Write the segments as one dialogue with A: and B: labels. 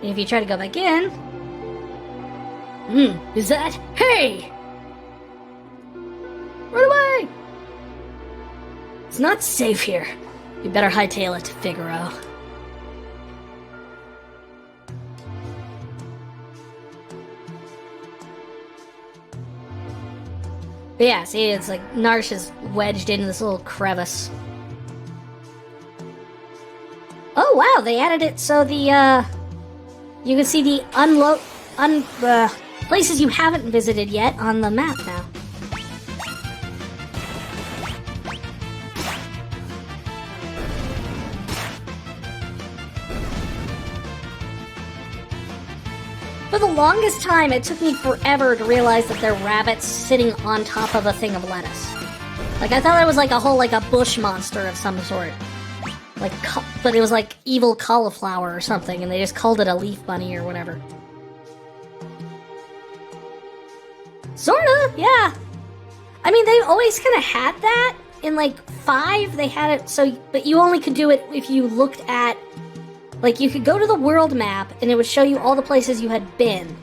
A: If you try to go back in... is that... Hey! Run away! It's not safe here. You better hightail it to Figaro. But yeah, see, it's like Narsh is wedged into this little crevice. Oh wow, they added it so the, you can see the places you haven't visited yet on the map now. For the longest time, it took me forever to realize that they're rabbits sitting on top of a thing of lettuce. Like, I thought it was like a whole, like a bush monster of some sort. Like, but it was like evil cauliflower or something, and they just called it a leaf bunny or whatever. Sorta, yeah. I mean, they always kind of had that. In, like, 5, they had it so... But you only could do it if you looked at... Like, you could go to the world map, and it would show you all the places you had been.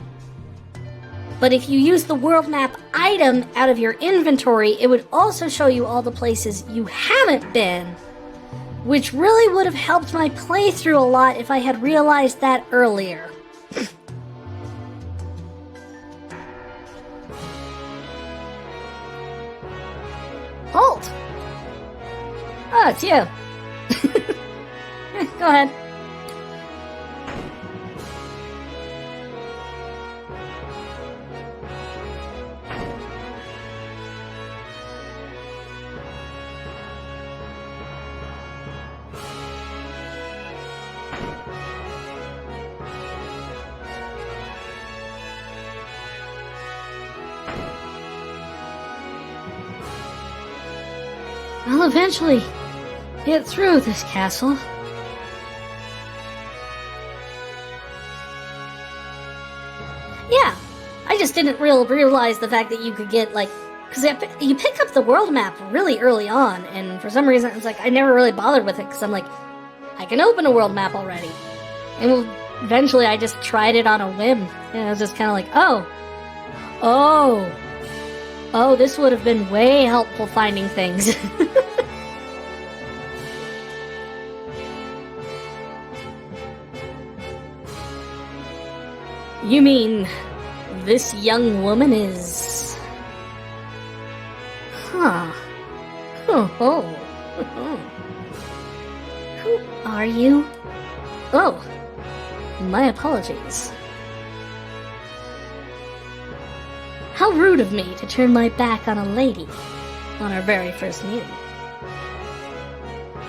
A: But if you used the world map item out of your inventory, it would also show you all the places you haven't been. Which really would have helped my playthrough a lot if I had realized that earlier. Halt! Oh, it's you. Go ahead. I'll eventually get through this castle. Yeah, I just didn't realize the fact that you could get, like... Because you pick up the world map really early on, and for some reason, it's like, I never really bothered with it, because I'm like, I can open a world map already. And eventually I just tried it on a whim, and I was just kind of like, oh, this would have been way helpful finding things. You mean, this young woman is... Huh. Oh. Who are you? Oh, my apologies. How rude of me to turn my back on a lady on our very first meeting.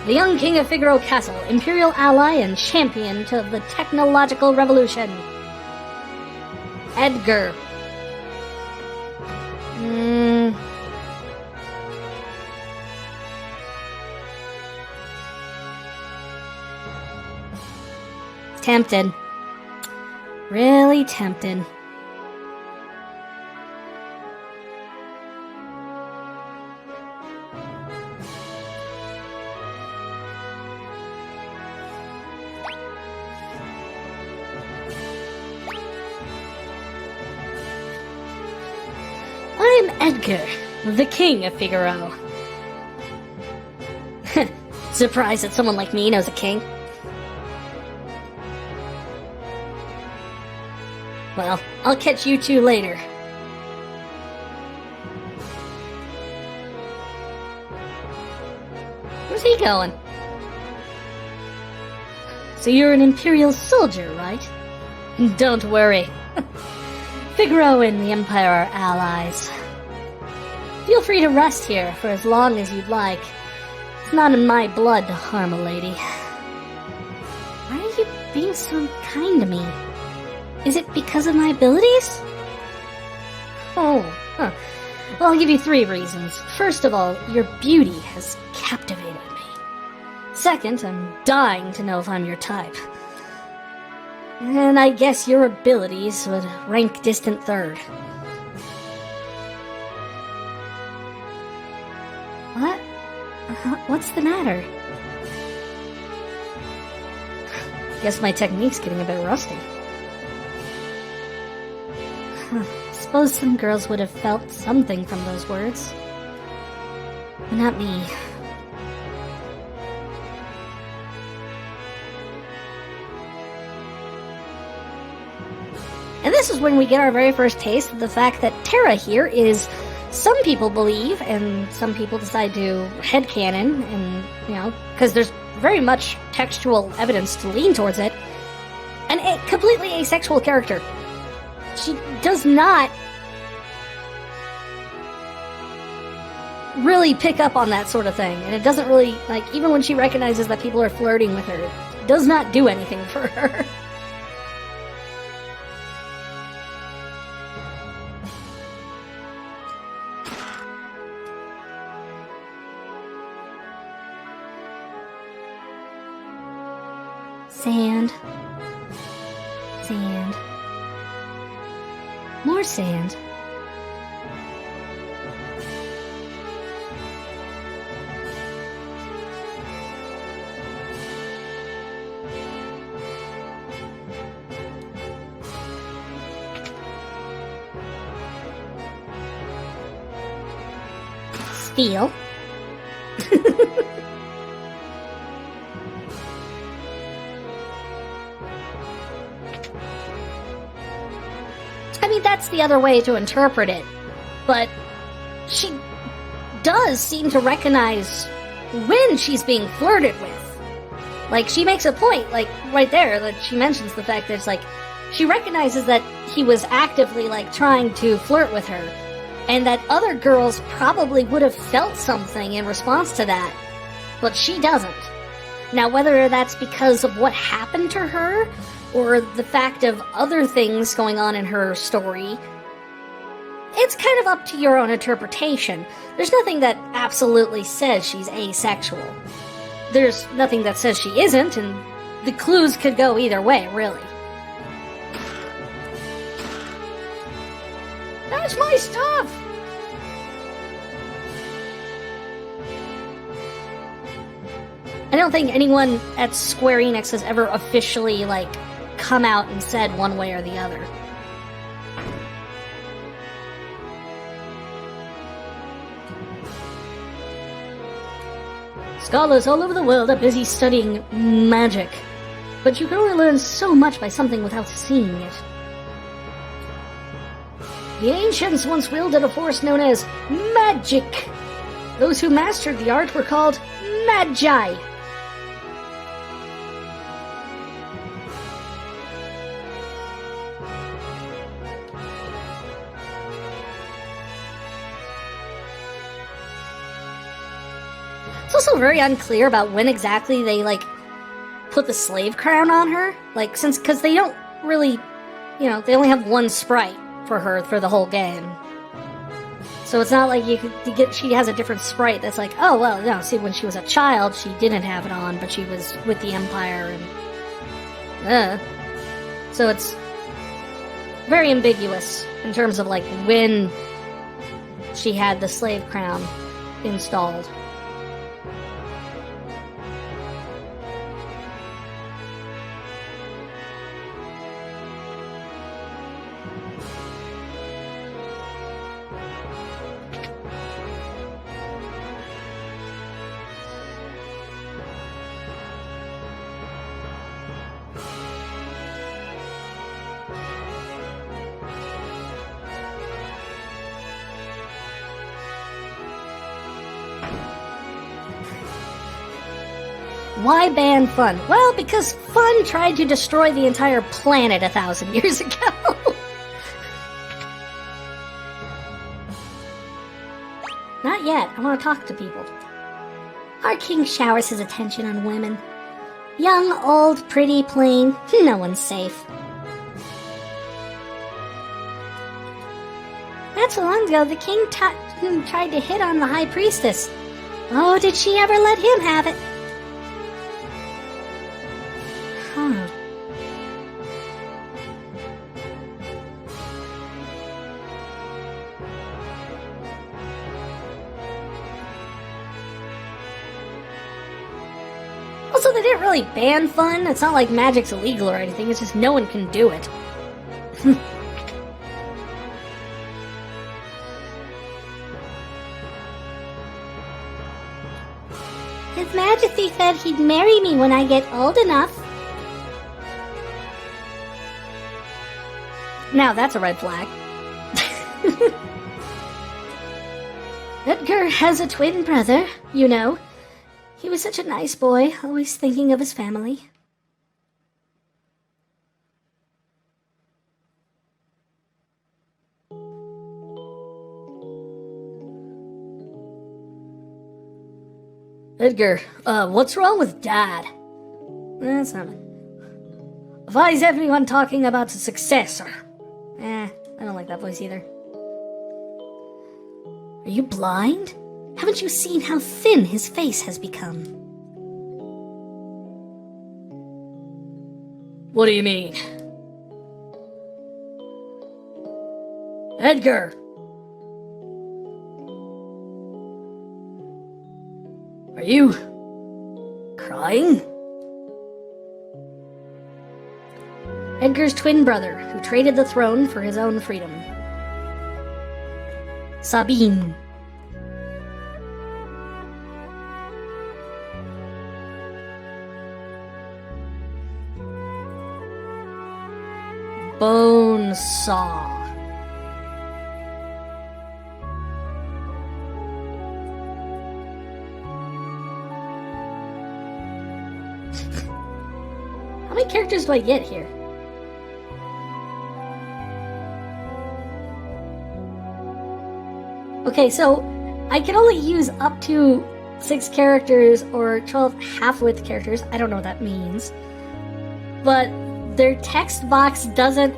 A: The young king of Figaro Castle, Imperial ally and champion to the technological revolution. Edgar. Tempted. Really tempted. I'm Edgar, the king of Figaro. Surprised that someone like me knows a king? Well, I'll catch you two later. Where's he going? So you're an Imperial soldier, right? Don't worry. Figaro and the Empire are allies. Feel free to rest here for as long as you'd like. It's not in my blood to harm a lady. Why are you being so kind to me? Is it because of my abilities? Well, I'll give you 3 reasons. First of all, your beauty has captivated me. Second, I'm dying to know if I'm your type. And I guess your abilities would rank distant third. What? What's the matter? Guess my technique's getting a bit rusty. suppose some girls would have felt something from those words. But not me. And this is when we get our very first taste of the fact that Terra here is, some people believe, and some people decide to headcanon, and, you know, because there's very much textual evidence to lean towards it, and a completely asexual character. She does not really pick up on that sort of thing, and it doesn't really, like, even when she recognizes that people are flirting with her, it does not do anything for her. Sand. Sand. More sand. Steel. I mean, that's the other way to interpret it, but she does seem to recognize when she's being flirted with. Like, she makes a point, like, right there, that she mentions the fact that it's like, she recognizes that he was actively, like, trying to flirt with her, and that other girls probably would have felt something in response to that, but she doesn't. Now, whether that's because of what happened to her, or the fact of other things going on in her story, it's kind of up to your own interpretation. There's nothing that absolutely says she's asexual. There's nothing that says she isn't, and the clues could go either way, really. That's my stuff! I don't think anyone at Square Enix has ever officially, like, come out and said one way or the other. Scholars all over the world are busy studying magic, but you can only learn so much by something without seeing it. The ancients once wielded a force known as magic. Those who mastered the art were called magi. It's also very unclear about when exactly they, like, put the slave crown on her. Like, because they don't really, you know, they only have one sprite for her for the whole game. So it's not like she has a different sprite that's like, oh, well, no, see, when she was a child, she didn't have it on, but she was with the Empire, and, so it's very ambiguous in terms of, like, when she had the slave crown installed. Why ban fun? Well, because fun tried to destroy the entire planet 1,000 years ago. Not yet. I want to talk to people. Our king showers his attention on women. Young, old, pretty, plain. No one's safe. Not so long ago, the king tried to hit on the high priestess. Oh, did she ever let him have it? Huh. Also, they didn't really ban fun. It's not like magic's illegal or anything. It's just no one can do it. His Majesty said he'd marry me when I get old enough. Now that's a red flag. Edgar has a twin brother, you know. He was such a nice boy, always thinking of his family. Edgar, what's wrong with Dad? That's not it. Why is everyone talking about a successor? I don't like that voice either. Are you blind? Haven't you seen how thin his face has become? What do you mean? Edgar! Are you crying? Edgar's twin brother, who traded the throne for his own freedom. Sabine. Bone saw. How many characters do I get here? Okay, so I can only use up to 6 characters or 12 half-width characters. I don't know what that means. But their text box doesn't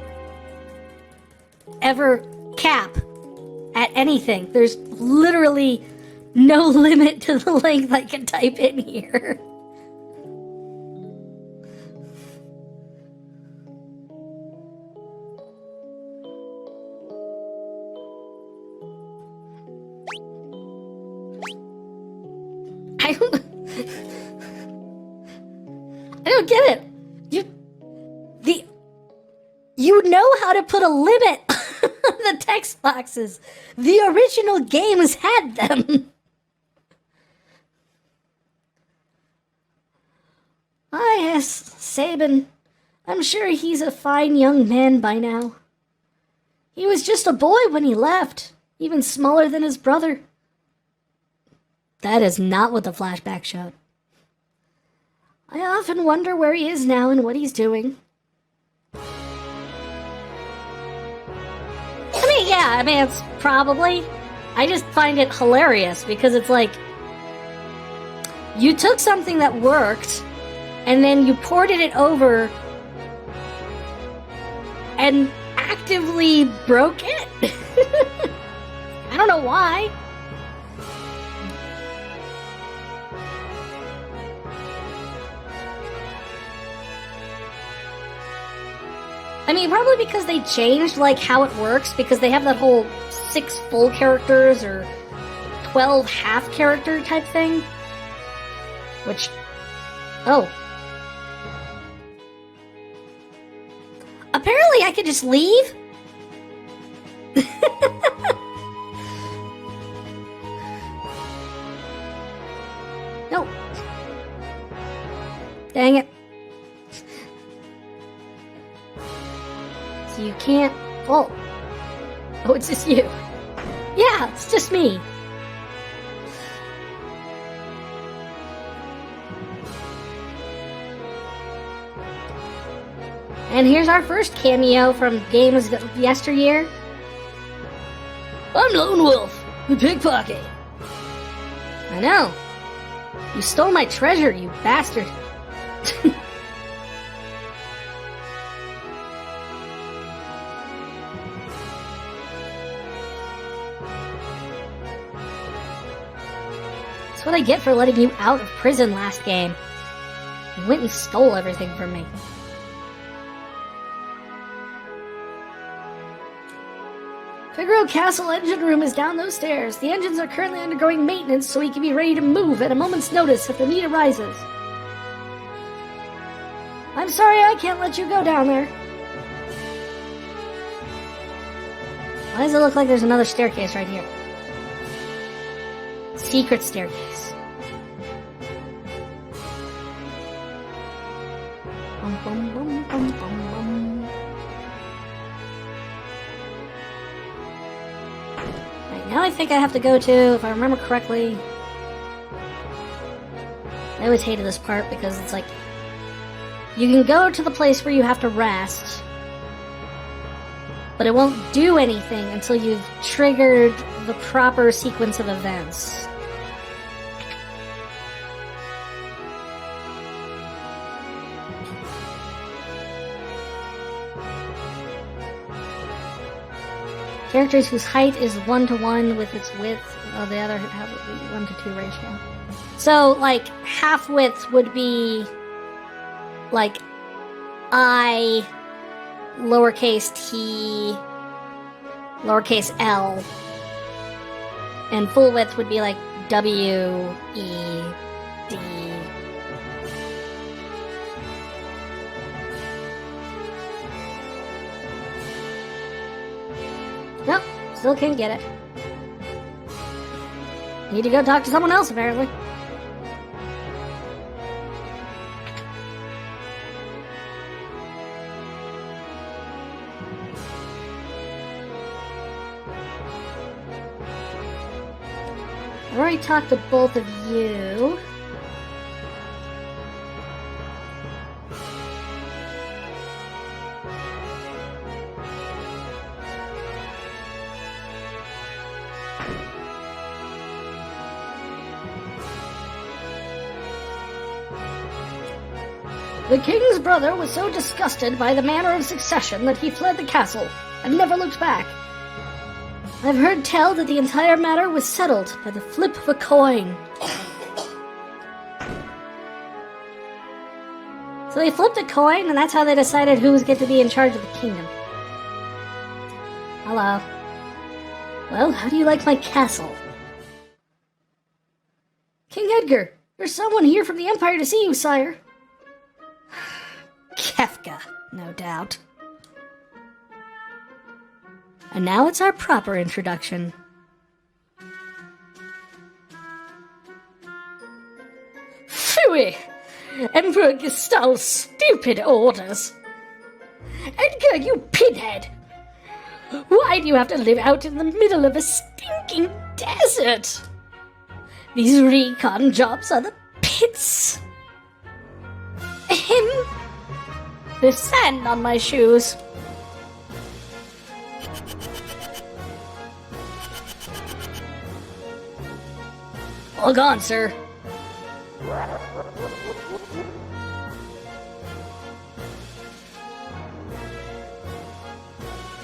A: ever cap at anything. There's literally no limit to the length I can type in here. I don't get it. You know how to put a limit on the text boxes. The original games had them. Ah, yes, Sabin. I'm sure he's a fine young man by now. He was just a boy when he left, even smaller than his brother. That is not what the flashback showed. I often wonder where he is now and what he's doing. I mean, it's probably... I just find it hilarious because it's like... You took something that worked, and then you ported it over and actively broke it? I don't know why. I mean, probably because they changed, like, how it works, because they have that whole 6 full characters or 12 half character type thing. Which... Oh. Apparently I could just leave? No. Dang it. So you can't... Oh. Oh, it's just you. Yeah, it's just me. And here's our first cameo from games of yesteryear. I'm Lone Wolf, the pickpocket. I know. You stole my treasure, you bastard. That's what I get for letting you out of prison last game. You went and stole everything from me. Figaro Castle engine room is down those stairs. The engines are currently undergoing maintenance so we can be ready to move at a moment's notice if the need arises. I'm sorry I can't let you go down there. Why does it look like there's another staircase right here? Secret staircase. Right, now I think I have to go to, if I remember correctly... I always hated this part because it's like... You can go to the place where you have to rest, but it won't do anything until you've triggered the proper sequence of events. Characters whose height is 1-to-1 with its width, the other has a 1-to-2 ratio. So, like, half width would be, like, I, lowercase t, lowercase l, and full width would be like W, E, D. Nope, still can't get it. Need to go talk to someone else, apparently. I've already talked to both of you. The king's brother was so disgusted by the manner of succession that he fled the castle and never looked back. I've heard tell that the entire matter was settled by the flip of a coin. So they flipped a coin, and that's how they decided who was going to be in charge of the kingdom. Hello. Well, how do you like my castle? King Edgar, there's someone here from the Empire to see you, sire. Kefka, no doubt. And now it's our proper introduction. Phooey! Emperor Gestal's stupid orders! Edgar, you pinhead! Why do you have to live out in the middle of a stinking desert? These recon jobs are the pits. There's sand on my shoes. All gone, sir.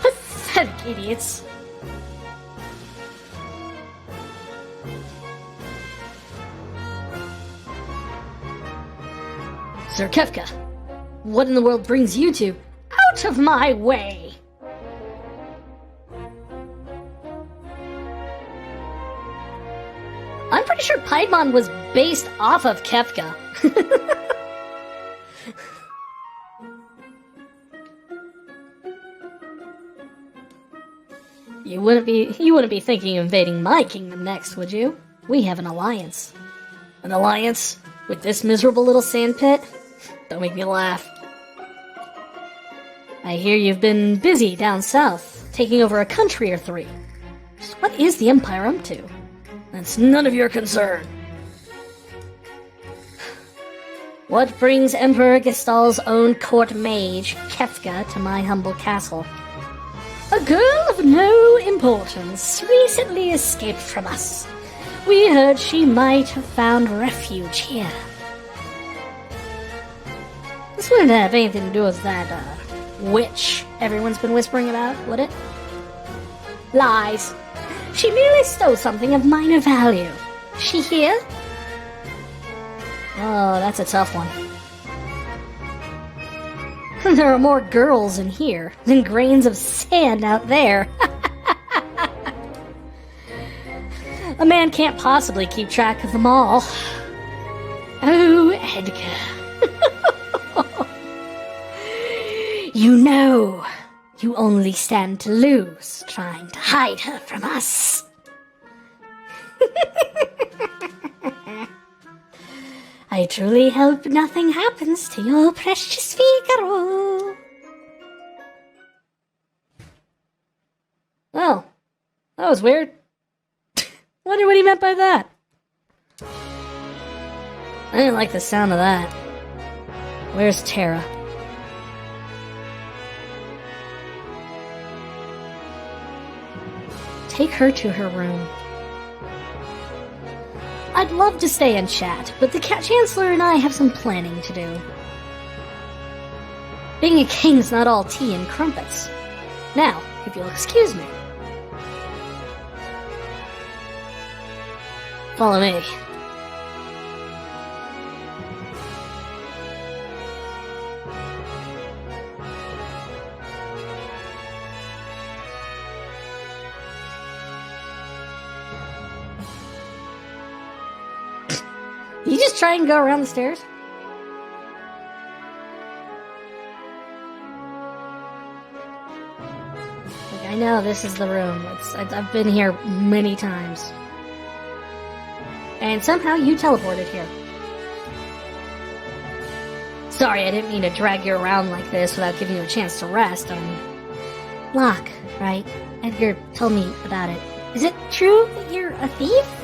A: Pathetic idiots. Sir Kefka, what in the world brings you two? Out of my way! I'm pretty sure Piedmon was based off of Kefka. You wouldn't be thinking of invading my kingdom next, would you? We have an alliance. An alliance with this miserable little sandpit? Don't make me laugh. I hear you've been busy down south, taking over a country or three. What is the Empire up to? That's none of your concern. What brings Emperor Gestal's own court mage, Kefka, to my humble castle? A girl of no importance recently escaped from us. We heard she might have found refuge here. This wouldn't have anything to do with that, witch everyone's been whispering about, would it? Lies. She merely stole something of minor value. Is she here? Oh, that's a tough one. There are more girls in here than grains of sand out there. A man can't possibly keep track of them all. Oh, Edgar. You know, you only stand to lose trying to hide her from us. I I truly hope nothing happens to your precious Figaro. Oh, that was weird. Wonder what he meant by that. I didn't like the sound of that. Where's Tara? Take her to her room. I'd love to stay and chat, but the Chancellor and I have some planning to do. Being a king's not all tea and crumpets. Now, if you'll excuse me. Follow me. You just try and go around the stairs? Like, I know this is the room. I've been here many times. And somehow you teleported here. Sorry, I didn't mean to drag you around like this without giving you a chance to rest. Locke, right? Edgar told me about it. Is it true that you're a thief?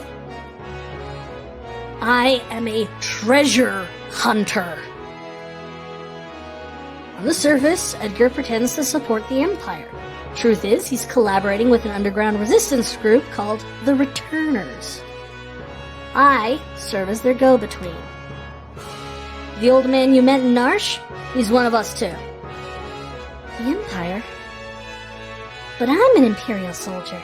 A: I am a treasure hunter. On the surface, Edgar pretends to support the Empire. Truth is, he's collaborating with an underground resistance group called the Returners. I serve as their go-between. The old man you met in Narsh? He's one of us too. The Empire? But I'm an Imperial soldier.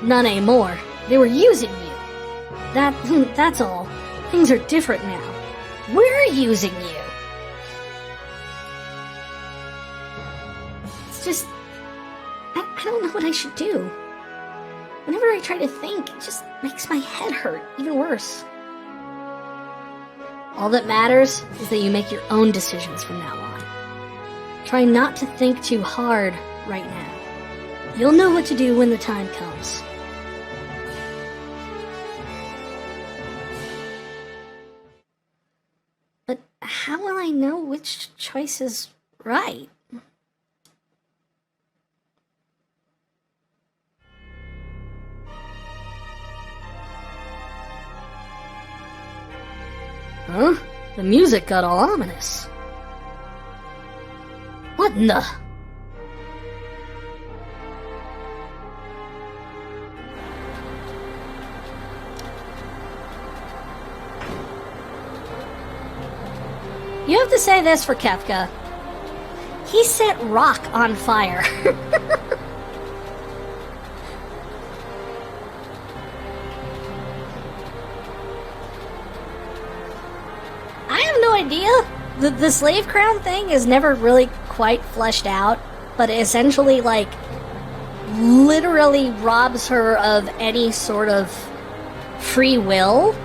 A: None anymore. They were using you. That's all. Things are different now. We're using you. It's just... I don't know what I should do. Whenever I try to think, it just makes my head hurt even worse. All that matters is that you make your own decisions from now on. Try not to think too hard right now. You'll know what to do when the time comes. But how will I know which choice is right? Huh? The music got all ominous. What in the... You have to say this for Kefka. He set rock on fire. I have no idea. The slave crown thing is never really quite fleshed out, but essentially, like, literally robs her of any sort of free will.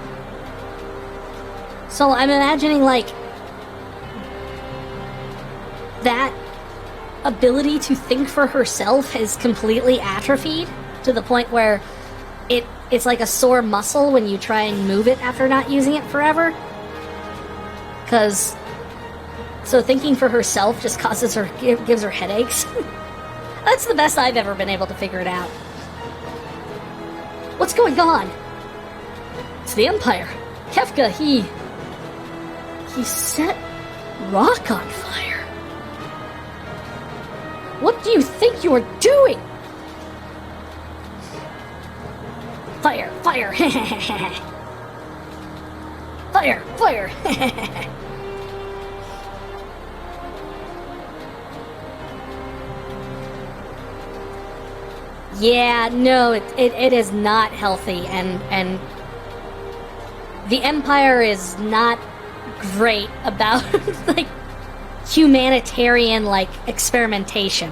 A: So I'm imagining, like, that ability to think for herself is completely atrophied to the point where it's like a sore muscle when you try and move it after not using it forever. So thinking for herself just gives her headaches. That's the best I've ever been able to figure it out. What's going on? It's the Empire. Kefka, he set rock on fire. What do you think you are doing? Fire, fire, fire, fire. Yeah, no, it is not healthy, and the Empire is not great about, like, humanitarian, like, experimentation.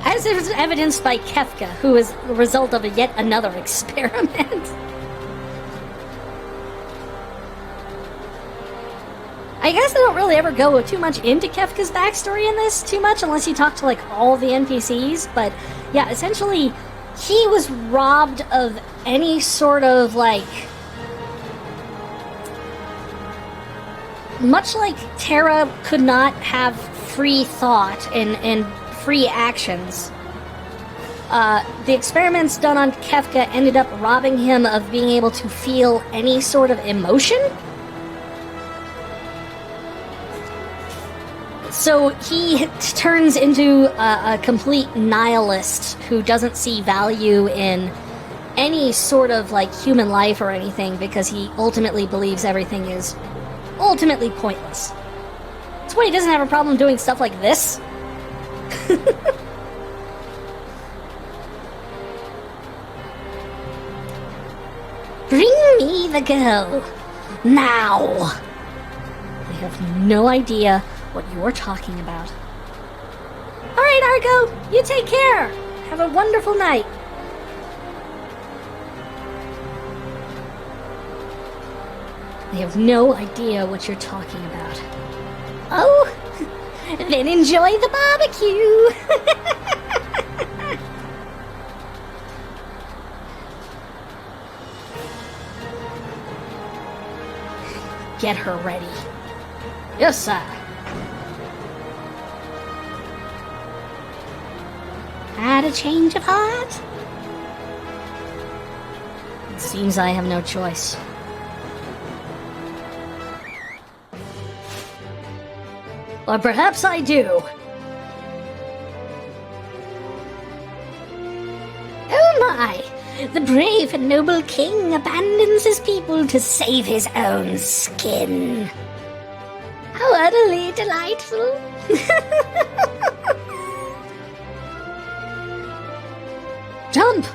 A: As is evidenced by Kefka, who is the result of yet another experiment. I guess I don't really ever go too much into Kefka's backstory in this too much, unless you talk to, like, all the NPCs, but yeah, essentially, he was robbed of any sort of, like, much like Terra could not have free thought and free actions, the experiments done on Kefka ended up robbing him of being able to feel any sort of emotion. So he turns into a complete nihilist who doesn't see value in any sort of, like, human life or anything because he ultimately believes everything is ultimately pointless. That's why he doesn't have a problem doing stuff like this. Bring me the girl. Now. I have no idea what you're talking about. Alright, Argo, you take care. Have a wonderful night. I have no idea what you're talking about. Oh, then enjoy the barbecue. Get her ready. Yes, sir. Had a change of heart? It seems I have no choice. Or perhaps I do. Oh my! The brave and noble king abandons his people to save his own skin. How utterly delightful. Jump!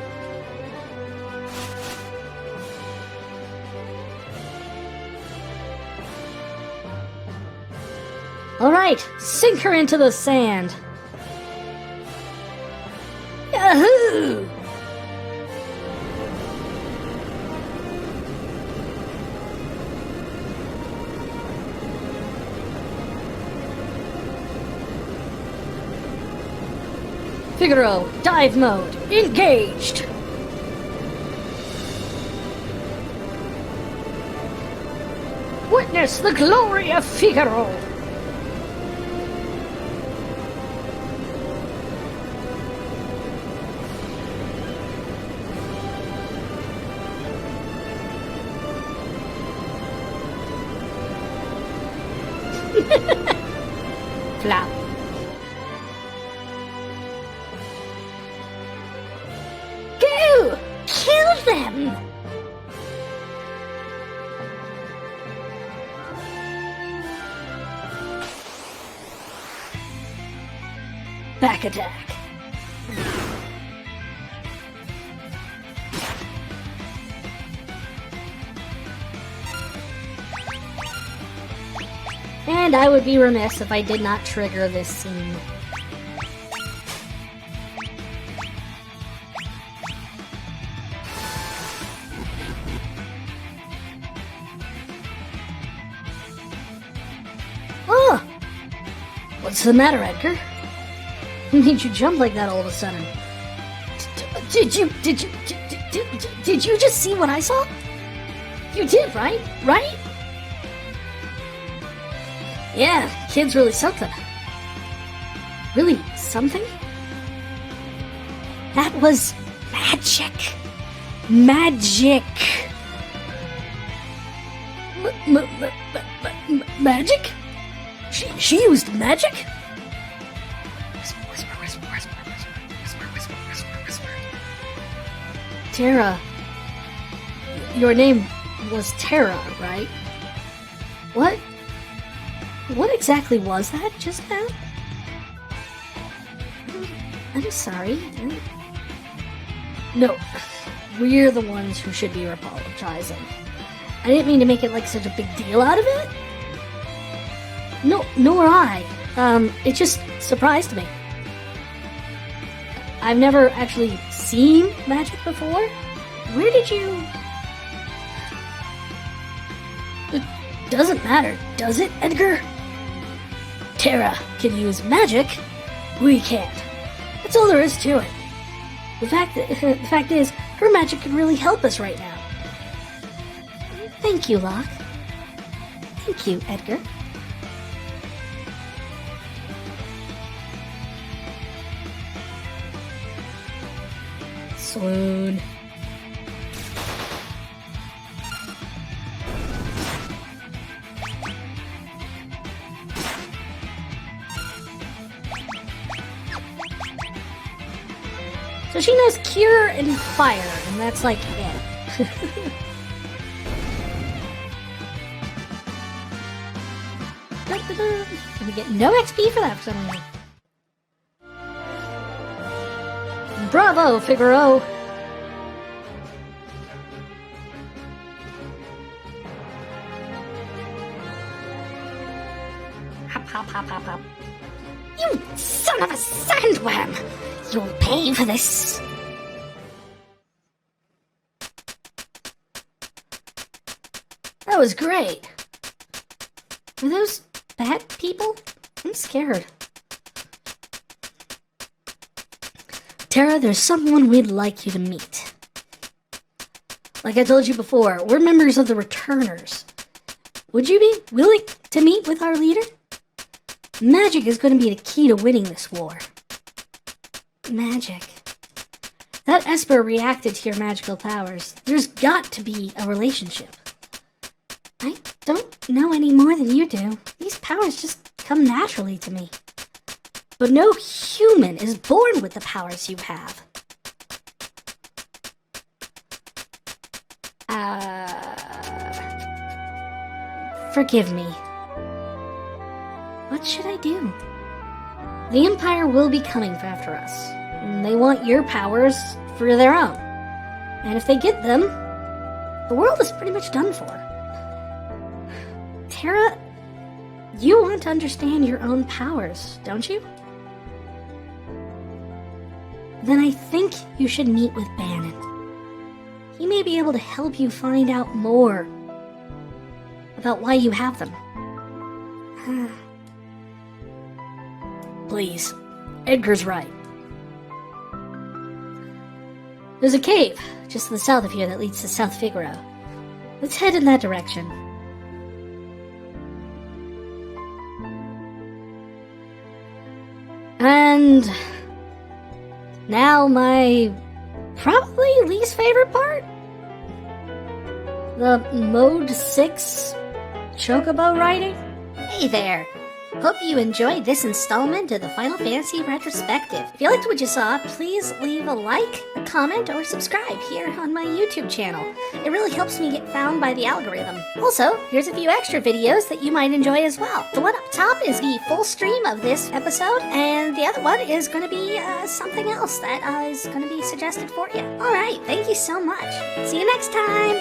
A: Alright, sink her into the sand. Yahoo! Figaro, dive mode, engaged! Witness the glory of Figaro! Flap. Go! Kill them! Back attack. And I would be remiss if I did not trigger this scene. Oh! What's the matter, Edgar? What made you jump like that all of a sudden? Did you just see what I saw? You did, right? Right? Yeah, kid's really something. Really something? That was magic. Magic. Magic? She used magic? Whisper. Terra. Your name was Terra, right? What? What exactly was that just now? I'm sorry. No, we're the ones who should be apologizing. I didn't mean to make it like such a big deal out of it. No, nor I. It just surprised me. I've never actually seen magic before. Where did you... It doesn't matter, does it, Edgar? Terra can use magic. We can't. That's all there is to it. The fact is, her magic could really help us right now. Thank you, Locke. Thank you, Edgar. Swoon. So she knows Cure and Fire, and that's like it. And we get no XP for that for some reason. Bravo, Figaro! Hop, hop, hop, hop, hop. You son of a sandworm! You'll pay for this! That was great. Were those bad people? I'm scared. Terra, there's someone we'd like you to meet. Like I told you before, we're members of the Returners. Would you be willing to meet with our leader? Magic is going to be the key to winning this war. Magic. That Esper reacted to your magical powers. There's got to be a relationship. I don't know any more than you do. These powers just come naturally to me. But no human is born with the powers you have. Forgive me. What should I do? The Empire will be coming after us. And they want your powers for their own. And if they get them, the world is pretty much done for. Terra, you want to understand your own powers, don't you? Then I think you should meet with Bannon. He may be able to help you find out more about why you have them. Please, Edgar's right. There's a cave just to the south of here that leads to South Figaro. Let's head in that direction. And now my probably least favorite part? The Mode 6 Chocobo riding?
B: Hey there! Hope you enjoyed this installment of the Final Fantasy Retrospective. If you liked what you saw, please leave a like, a comment, or subscribe here on my YouTube channel. It really helps me get found by the algorithm. Also, here's a few extra videos that you might enjoy as well. The one up top is the full stream of this episode, and the other one is going to be something else that is going to be suggested for you. Alright, thank you so much. See you next time!